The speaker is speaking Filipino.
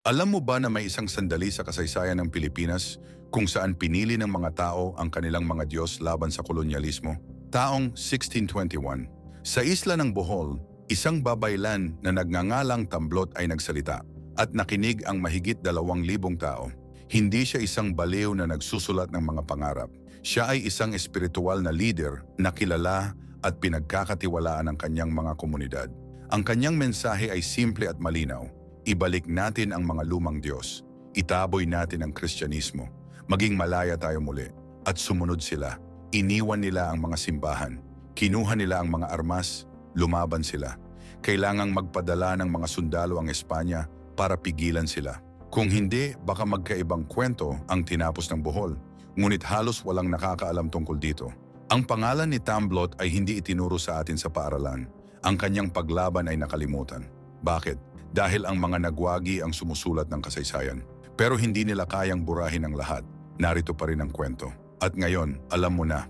Alam mo ba na may isang sandali sa kasaysayan ng Pilipinas kung saan pinili ng mga tao ang kanilang mga Diyos laban sa kolonyalismo? Taong 1621. Sa isla ng Bohol, isang babaylan na nagngangalang Tamblot ay nagsalita at nakinig ang mahigit 2,000 tao. Hindi siya isang baliw na nagsusulat ng mga pangarap. Siya ay isang espiritual na leader na kilala at pinagkakatiwalaan ng kanyang mga komunidad. Ang kanyang mensahe ay simple at malinaw. Ibalik natin ang mga lumang Diyos. Itaboy natin ang Kristyanismo. Maging malaya tayo muli. At sumunod sila. Iniwan nila ang mga simbahan. Kinuha nila ang mga armas. Lumaban sila. Kailangang magpadala ng mga sundalo ang Espanya para pigilan sila. Kung hindi, baka magkaibang kwento ang tinapos ng Bohol. Ngunit halos walang nakakaalam tungkol dito. Ang pangalan ni Tamblot ay hindi itinuro sa atin sa paaralan. Ang kanyang paglaban ay nakalimutan. Bakit? Dahil ang mga nagwagi ang sumusulat ng kasaysayan. Pero hindi nila kayang burahin ang lahat. Narito pa rin ang kwento. At ngayon, alam mo na,